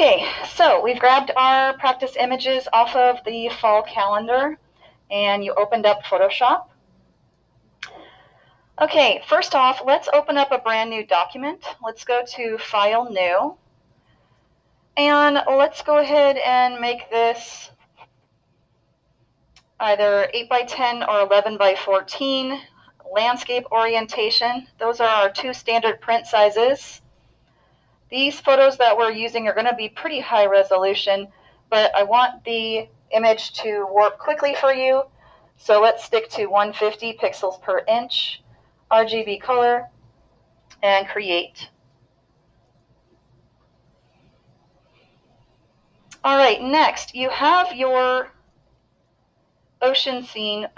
Okay, so we've grabbed our practice images off of the fall calendar, and you opened up Photoshop. Okay, first off, let's open up a brand new document. Let's go to File, New, and let's go ahead and make this either 8 by 10 or 11 by 14. Landscape orientation, those are our two standard print sizes. These photos that we're using are going to be pretty high resolution, but I want the image to warp quickly for you, so let's stick to 150 pixels per inch, RGB color, and create. All right, next you have your ocean scene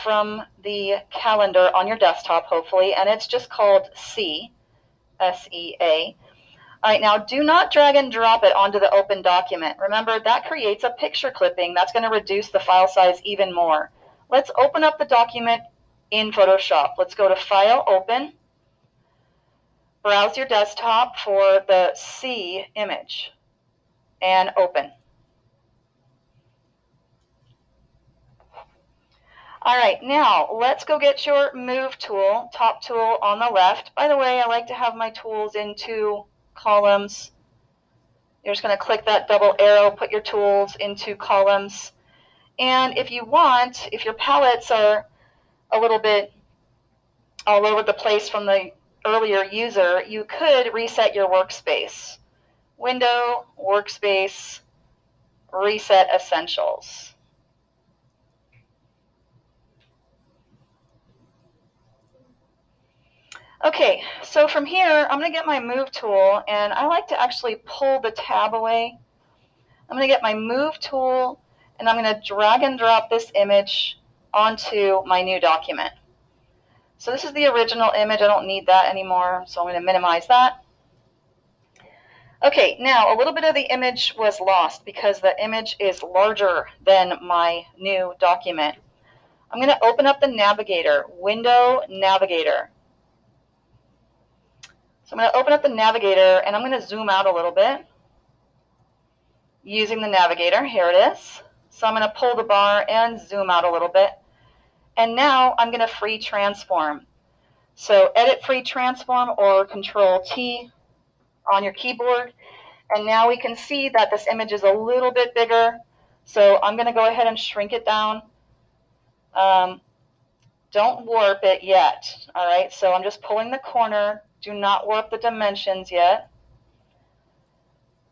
from the calendar on your desktop, hopefully, and it's just called SEA, S-E-A. All right, now do not drag and drop it onto the open document. Remember, that creates a picture clipping. That's going to reduce the file size even more. Let's open up the document in Photoshop. Let's go to File, Open. Browse your desktop for the SEA image and open. All right, now let's go get your Move tool, top tool on the left. By the way, I like to have my tools in two columns. You're just going to click that double arrow, put your tools into columns. And if you want, if your palettes are a little bit all over the place from the earlier user, you could reset your workspace. Window, Workspace, Reset Essentials. Okay, so from here, I'm going to get my Move tool, and I like to actually pull the tab away. I'm going to get my Move tool, and I'm going to drag and drop this image onto my new document. So this is the original image. I don't need that anymore, so I'm going to minimize that. Okay, now a little bit of the image was lost because the image is larger than my new document. I'm going to open up the Navigator, Window, Navigator. So I'm going to open up the Navigator, and I'm going to zoom out a little bit using the Navigator. Here it is. So I'm going to pull the bar and zoom out a little bit. And now I'm going to free transform. So edit free transform or Control T on your keyboard. And now we can see that this image is a little bit bigger. So I'm going to go ahead and shrink it down. Don't warp it yet. All right, so I'm just pulling the corner. Do not warp the dimensions yet.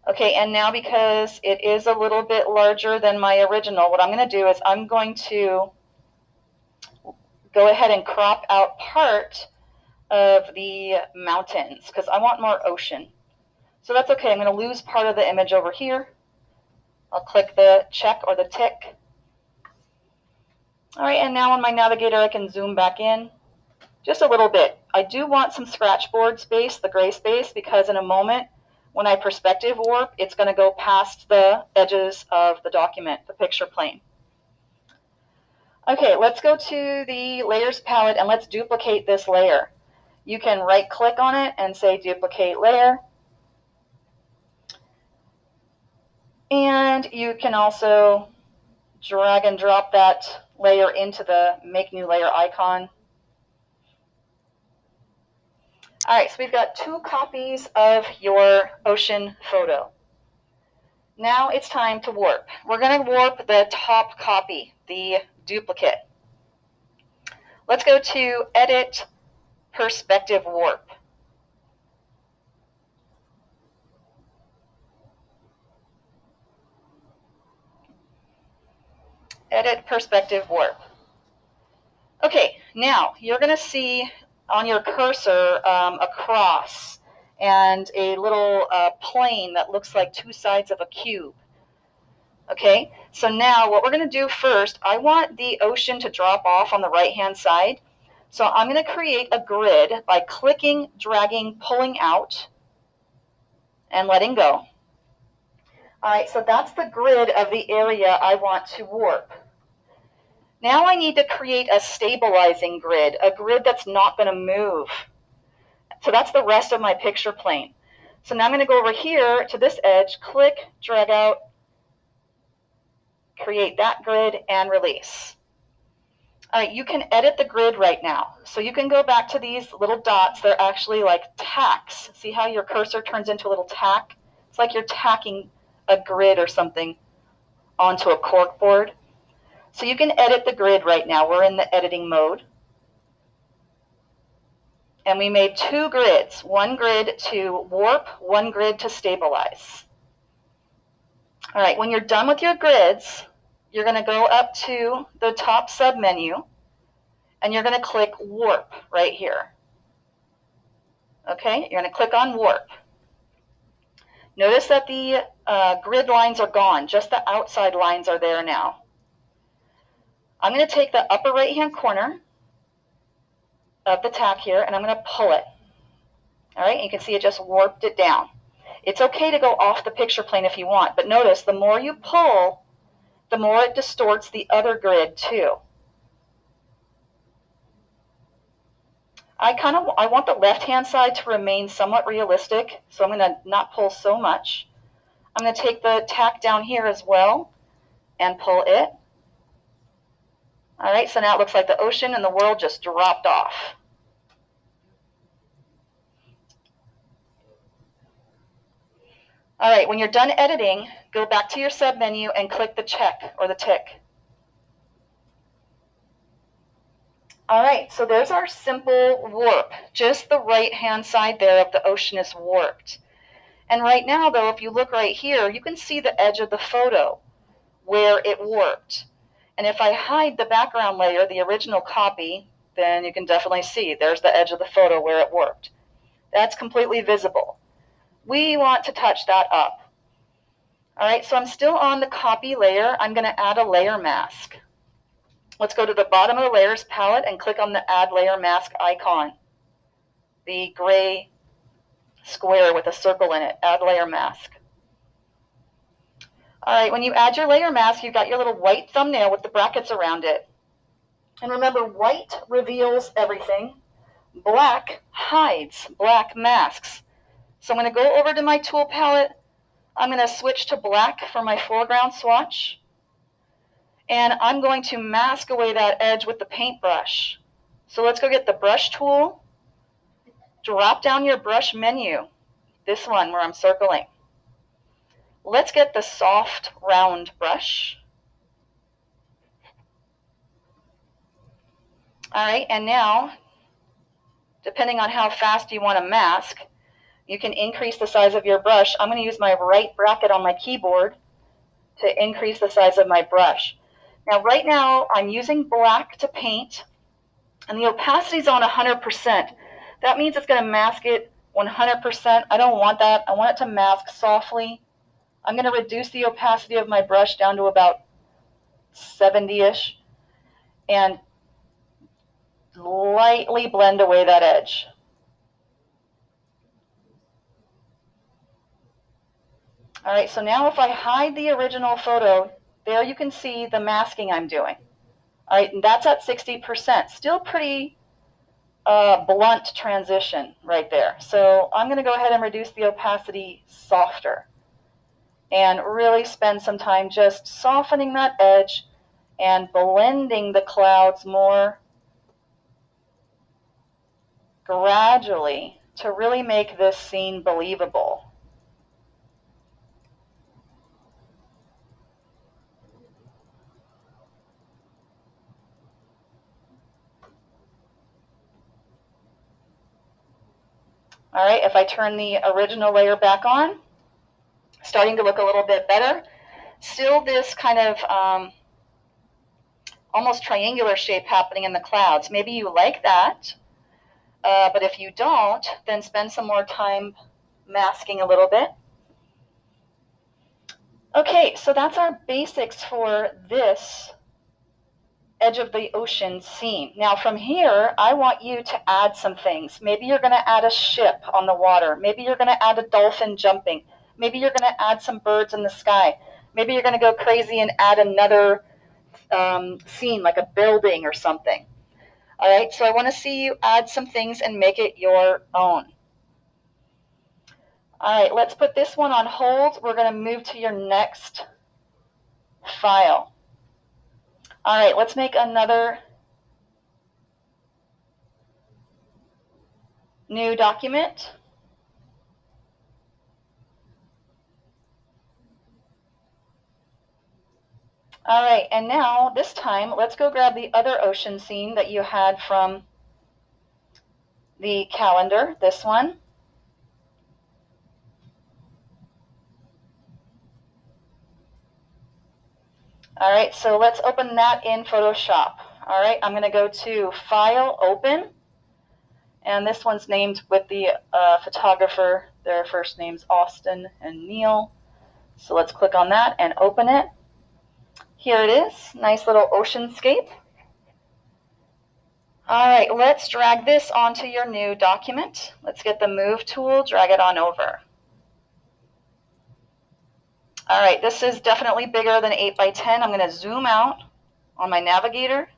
Okay, and now because it is a little bit larger than my original, what I'm going to do is I'm going to go ahead and crop out part of the mountains because I want more ocean. So that's okay. I'm going to lose part of the image over here. I'll click the check or the tick. All right, and now on my Navigator, I can zoom back in just a little bit. I do want some scratchboard space, the gray space, because in a moment, when I perspective warp, it's going to go past the edges of the document, the picture plane. Okay, let's go to the Layers palette and let's duplicate this layer. You can right-click on it and say Duplicate Layer. And you can also drag and drop that layer into the Make New Layer icon. All right, so we've got 2 copies of your ocean photo. Now it's time to warp. We're going to warp the top copy, the duplicate. Let's go to Edit, Perspective Warp. Edit, Perspective Warp. Okay, now you're going to see on your cursor a cross and a little plane that looks like 2 sides of a cube. Okay, so now what we're going to do first, I want the ocean to drop off on the right-hand side. So I'm going to create a grid by clicking, dragging, pulling out, and letting go. All right, so that's the grid of the area I want to warp. Now I need to create a stabilizing grid, a grid that's not going to move. So that's the rest of my picture plane. So now I'm going to go over here to this edge, click, drag out, create that grid, and release. All right, you can edit the grid right now. So you can go back to these little dots. They're actually like tacks. See how your cursor turns into a little tack? It's like you're tacking a grid or something onto a cork board. So you can edit the grid right now. We're in the editing mode. And we made 2 grids, 1 grid to warp, 1 grid to stabilize. All right, when you're done with your grids, you're going to go up to the top submenu, and you're going to click Warp right here. Okay, you're going to click on Warp. Notice that the grid lines are gone, just the outside lines are there now. I'm going to take the upper right-hand corner of the tack here, and I'm going to pull it. All right, you can see it just warped it down. It's okay to go off the picture plane if you want, but notice the more you pull, the more it distorts the other grid too. I want the left-hand side to remain somewhat realistic, so I'm going to not pull so much. I'm going to take the tack down here as well and pull it. All right, so now it looks like the ocean and the world just dropped off. All right, when you're done editing, go back to your submenu and click the check or the tick. All right, so there's our simple warp. Just the right-hand side there of the ocean is warped. And right now, though, if you look right here, you can see the edge of the photo where it warped. And if I hide the background layer, the original copy, then you can definitely see there's the edge of the photo where it warped. That's completely visible. We want to touch that up. All right, so I'm still on the copy layer. I'm going to add a layer mask. Let's go to the bottom of the layers palette and click on the add layer mask icon. The gray square with a circle in it, add layer mask. All right, when you add your layer mask, you've got your little white thumbnail with the brackets around it. And remember, white reveals everything. Black hides, black masks. So I'm going to go over to my tool palette. I'm going to switch to black for my foreground swatch. And I'm going to mask away that edge with the paintbrush. So let's go get the brush tool. Drop down your brush menu, this one where I'm circling. Let's get the soft round brush. All right, and now, depending on how fast you want to mask, you can increase the size of your brush. I'm going to use my right bracket on my keyboard to increase the size of my brush. Now, right now, I'm using black to paint, and the opacity is on 100%. That means it's going to mask it 100%. I don't want that. I want it to mask softly. I'm going to reduce the opacity of my brush down to about 70-ish and lightly blend away that edge. All right, so now if I hide the original photo, there you can see the masking I'm doing. All right, and that's at 60%. Still pretty blunt transition right there. So I'm going to go ahead and reduce the opacity softer and really spend some time just softening that edge and blending the clouds more gradually to really make this scene believable. All right, if I turn the original layer back on, starting to look a little bit better. Still this kind of almost triangular shape happening in the clouds. Maybe you like that, but if you don't, then spend some more time masking a little bit. Okay, so that's our basics for this edge of the ocean scene. Now from here, I want you to add some things. Maybe you're going to add a ship on the water. Maybe you're going to add a dolphin jumping. Maybe you're going to add some birds in the sky. Maybe you're going to go crazy and add another scene, like a building or something. All right, so I want to see you add some things and make it your own. All right, let's put this one on hold. We're going to move to your next file. All right, let's make another new document. All right, and now this time, let's go grab the other ocean scene that you had from the calendar, this one. All right, so let's open that in Photoshop. All right, I'm going to go to File, Open, and this one's named with the photographer. Their first names Austin and Neil. So let's click on that and open it. Here it is, nice little oceanscape. All right, let's drag this onto your new document. Let's get the Move tool, drag it on over. All right, this is definitely bigger than 8 by 10. I'm going to zoom out on my navigator.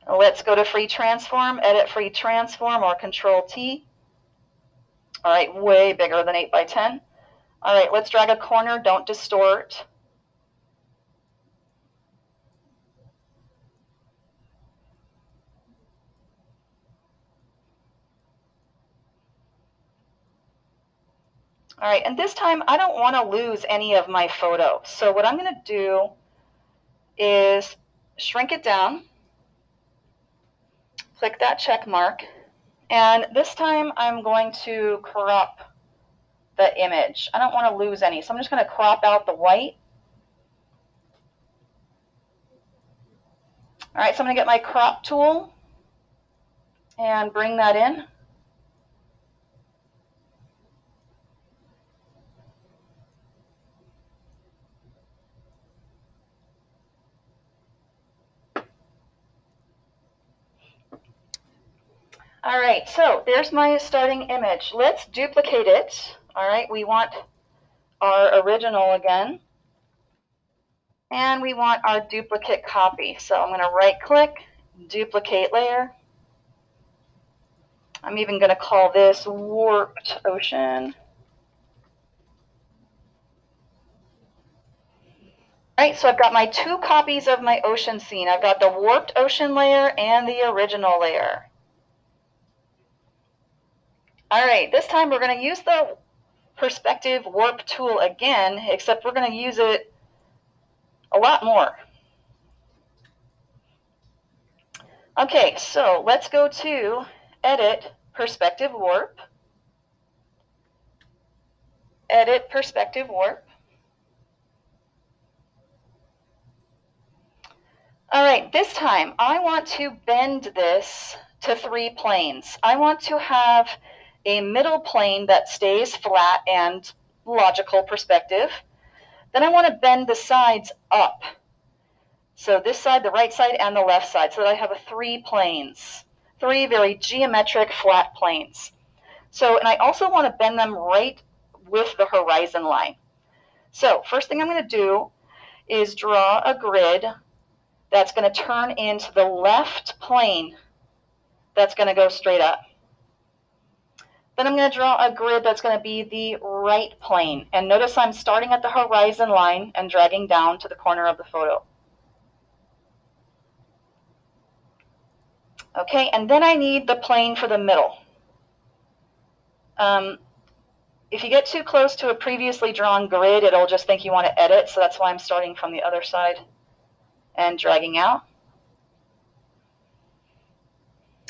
Let's go to Free Transform, Edit Free Transform, or Control T. All right, way bigger than 8 by 10. All right, let's drag a corner, don't distort. All right, and this time I don't want to lose any of my photo. So what I'm going to do is shrink it down, click that check mark, and this time I'm going to crop the image. I don't want to lose any, so I'm just going to crop out the white. All right, so I'm going to get my crop tool and bring that in. All right, so there's my starting image. Let's duplicate it. All right, we want our original again, and we want our duplicate copy. So I'm going to right click, duplicate layer. I'm even going to call this Warped Ocean. All right, so I've got my two copies of my ocean scene. I've got the Warped Ocean layer and the original layer. All right, this time we're going to use the Perspective Warp tool again, except we're going to use it a lot more. Okay, so let's go to Edit Perspective Warp. Edit Perspective Warp. All right, this time I want to bend this to 3 planes. I want to have a middle plane that stays flat and logical perspective. Then I want to bend the sides up. So this side, the right side, and the left side, so that I have 3 planes, 3 very geometric flat planes. So, and I also want to bend them right with the horizon line. So first thing I'm going to do is draw a grid that's going to turn into the left plane that's going to go straight up. Then I'm going to draw a grid that's going to be the right plane. And notice I'm starting at the horizon line and dragging down to the corner of the photo. Okay, and then I need the plane for the middle. If you get too close to a previously drawn grid, it'll just think you want to edit, so that's why I'm starting from the other side and dragging out.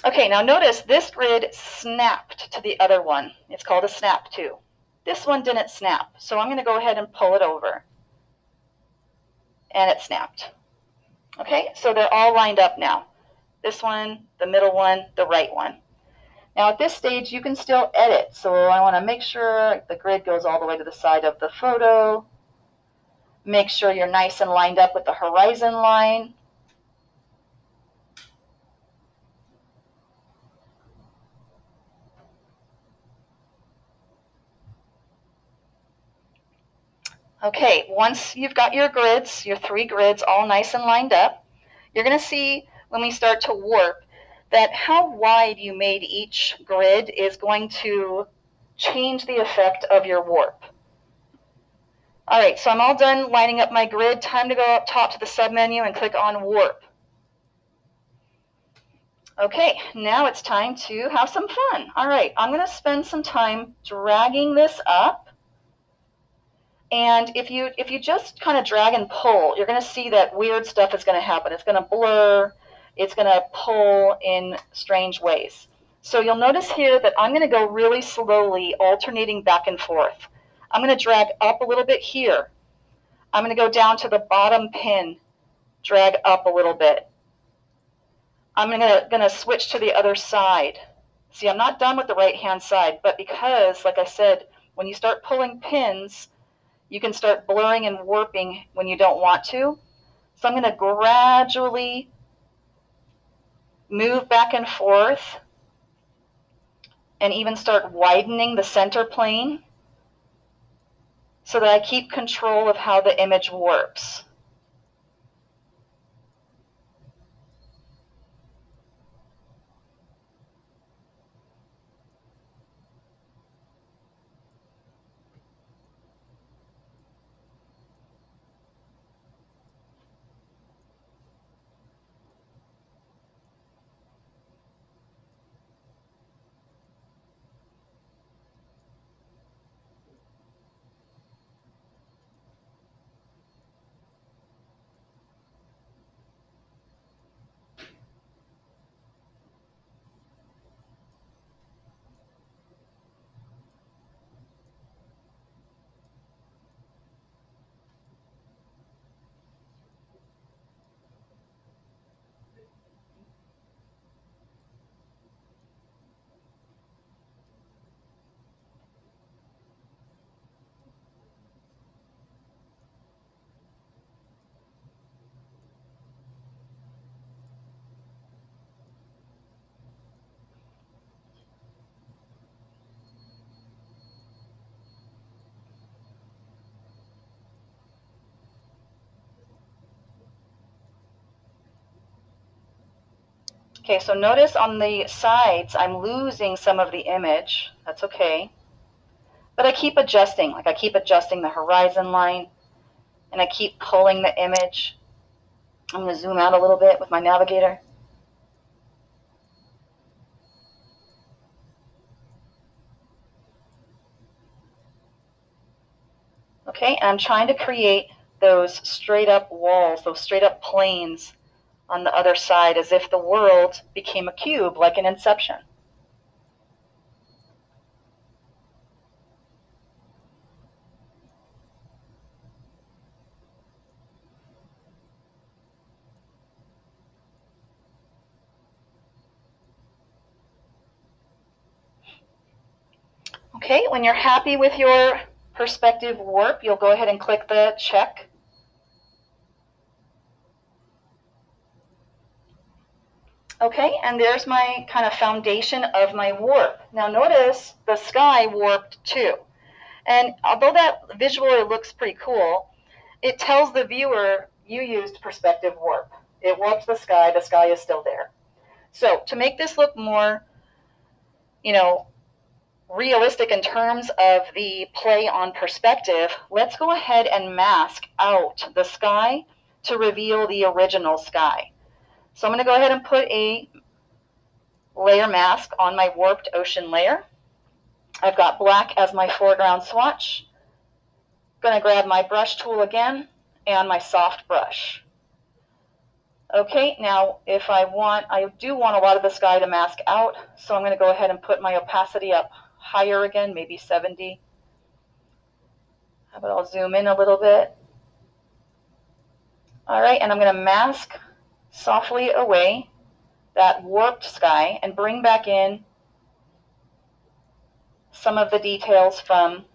Okay, now notice this grid snapped to the other one. It's called a snap to. This one didn't snap, so I'm going to go ahead and pull it over. And it snapped. Okay, so they're all lined up now. This one, the middle one, the right one. Now at this stage, you can still edit. So I want to make sure the grid goes all the way to the side of the photo. Make sure you're nice and lined up with the horizon line. Okay, once you've got your grids, your 3 grids all nice and lined up, you're going to see when we start to warp that how wide you made each grid is going to change the effect of your warp. All right, so I'm all done lining up my grid. Time to go up top to the submenu and click on Warp. Okay, now it's time to have some fun. All right, I'm going to spend some time dragging this up. And if you just kind of drag and pull, you're going to see that weird stuff is going to happen. It's going to blur. It's going to pull in strange ways. So you'll notice here that I'm going to go really slowly, alternating back and forth. I'm going to drag up a little bit here. I'm going to go down to the bottom pin, drag up a little bit. I'm going to switch to the other side. See, I'm not done with the right-hand side, but because, like I said, when you start pulling pins, you can start blurring and warping when you don't want to. So I'm going to gradually move back and forth and even start widening the center plane so that I keep control of how the image warps. Okay, so notice on the sides, I'm losing some of the image. That's okay. But I keep adjusting, like I keep adjusting the horizon line, and I keep pulling the image. I'm going to zoom out a little bit with my navigator. Okay, and I'm trying to create those straight up walls, those straight up planes on the other side, as if the world became a cube, like in Inception. Okay, when you're happy with your perspective warp, you'll go ahead and click the check. Okay, and there's my kind of foundation of my warp. Now notice the sky warped too. And although that visually looks pretty cool, it tells the viewer you used perspective warp. It warps the sky is still there. So to make this look more, realistic in terms of the play on perspective, let's go ahead and mask out the sky to reveal the original sky. So I'm going to go ahead and put a layer mask on my warped ocean layer. I've got black as my foreground swatch. Going to grab my brush tool again and my soft brush. Okay, now if I do want a lot of the sky to mask out, so I'm going to go ahead and put my opacity up higher again, maybe 70. How about I'll zoom in a little bit. All right, and I'm going to mask softly away that warped sky and bring back in some of the details from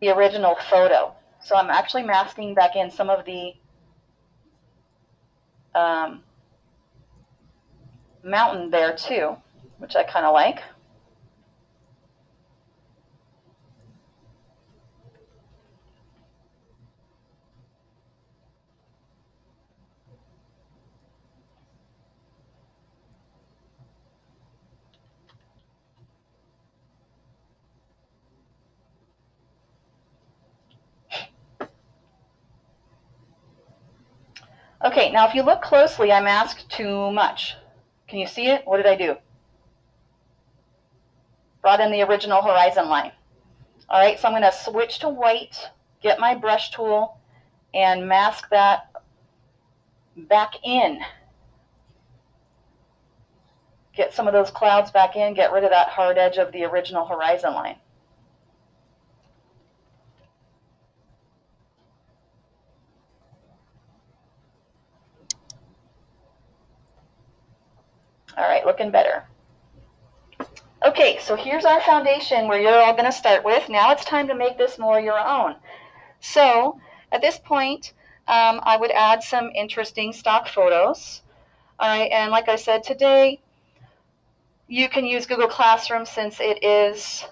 the original photo. So I'm actually masking back in some of the mountain there too, which I kind of like. Okay, now if you look closely, I masked too much. Can you see it? What did I do? Brought in the original horizon line. All right, so I'm going to switch to white, get my brush tool, and mask that back in. Get some of those clouds back in, get rid of that hard edge of the original horizon line. All right, looking better. Okay, so here's our foundation where you're all going to start with. Now it's time to make this more your own. So at this point, I would add some interesting stock photos. All right, and like I said today, you can use Google Classroom since it is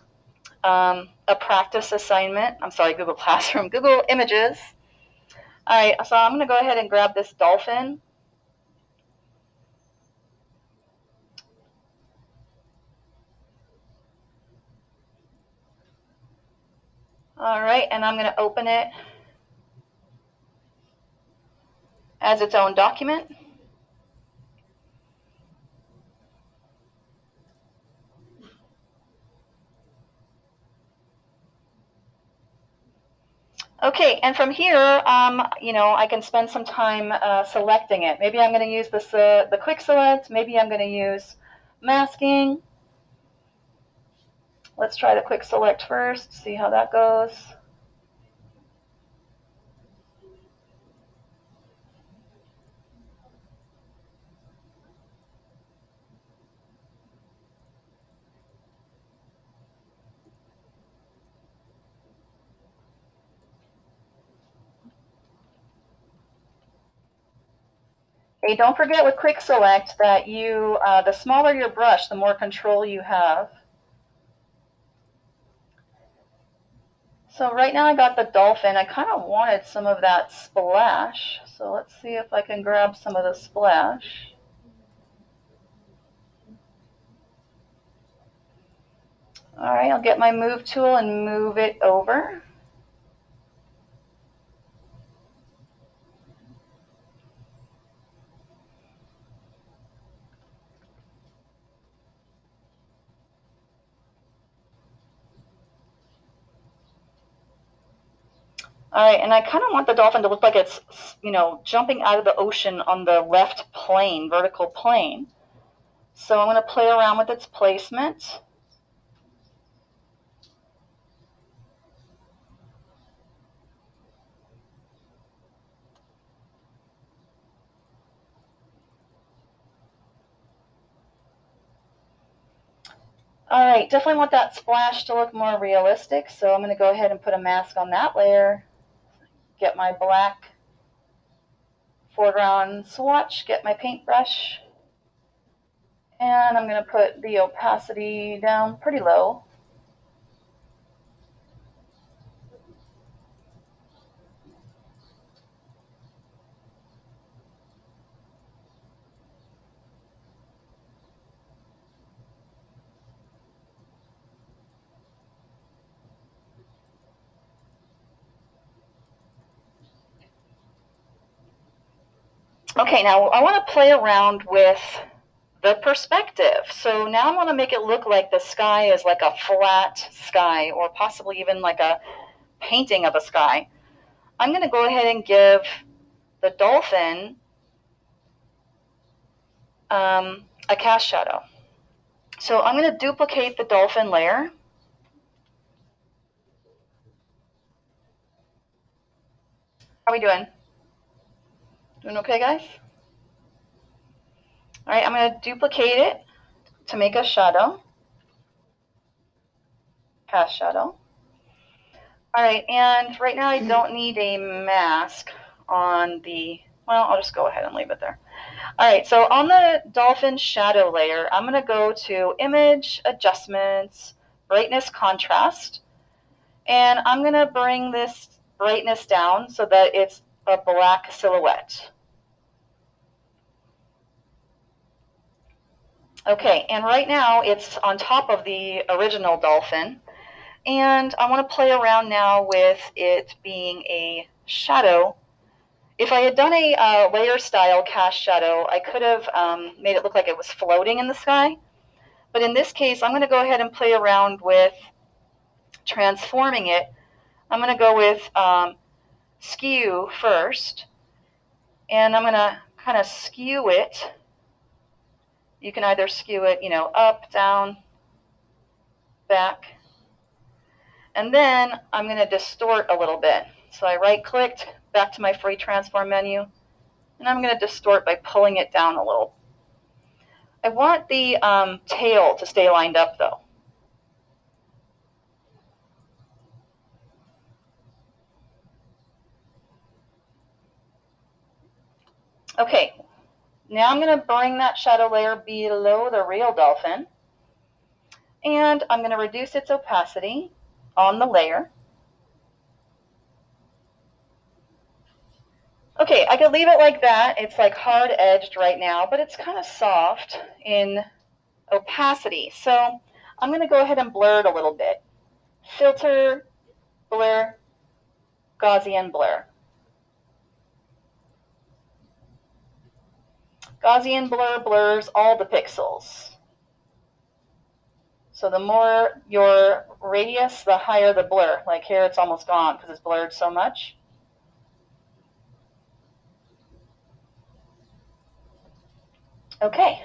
a practice assignment. I'm sorry, Google Classroom, Google Images. All right, so I'm going to go ahead and grab this dolphin. All right, and I'm going to open it as its own document. Okay, and from here, I can spend some time selecting it. Maybe I'm going to use this the quick select. Maybe I'm going to use masking. Let's try the quick select first, see how that goes. Hey, don't forget with quick select that the smaller your brush, the more control you have. So right now I got the dolphin. I kind of wanted some of that splash. So let's see if I can grab some of the splash. All right, I'll get my move tool and move it over. All right, and I kind of want the dolphin to look like it's, jumping out of the ocean on the left plane, vertical plane. So I'm going to play around with its placement. All right, definitely want that splash to look more realistic, so I'm going to go ahead and put a mask on that layer. Get my black foreground swatch, get my paintbrush, and I'm going to put the opacity down pretty low. Okay, now I want to play around with the perspective. So now I want to make it look like the sky is like a flat sky, or possibly even like a painting of a sky. I'm going to go ahead and give the dolphin a cast shadow. So I'm going to duplicate the dolphin layer. How are we doing? Doing okay, guys? All right, I'm going to duplicate it to make a shadow. Cast shadow. All right, and right now I don't need a mask on the, well, I'll just go ahead and leave it there. All right, so on the dolphin shadow layer, I'm going to go to Image, Adjustments, Brightness, Contrast, and I'm going to bring this brightness down so that it's a black silhouette. Okay, and right now it's on top of the original dolphin, and I want to play around now with it being a shadow If I had done a layer style cast shadow, I could have made it look like it was floating in the sky. But in this case, I'm going to go ahead and play around with transforming it. I'm going to go with skew first, and I'm going to kind of skew it. You can either skew it, up, down, back. And then I'm going to distort a little bit. So I right-clicked, back to my free transform menu, and I'm going to distort by pulling it down a little. I want the tail to stay lined up, though. Okay, now I'm going to bring that shadow layer below the real dolphin, and I'm going to reduce its opacity on the layer. Okay, I could leave it like that. It's like hard edged right now, but it's kind of soft in opacity. So I'm going to go ahead and blur it a little bit. Filter, blur, Gaussian blur. Gaussian blur blurs all the pixels. So the more your radius, the higher the blur. Like here, it's almost gone because it's blurred so much. Okay.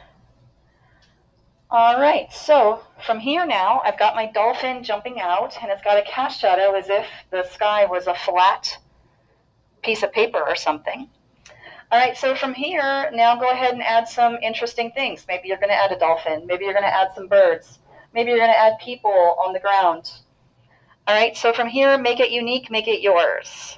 All right, so from here now, I've got my dolphin jumping out, and it's got a cast shadow as if the sky was a flat piece of paper or something. All right, so from here, now go ahead and add some interesting things. Maybe you're going to add a dolphin. Maybe you're going to add some birds. Maybe you're going to add people on the ground. All right, so from here, make it unique, make it yours.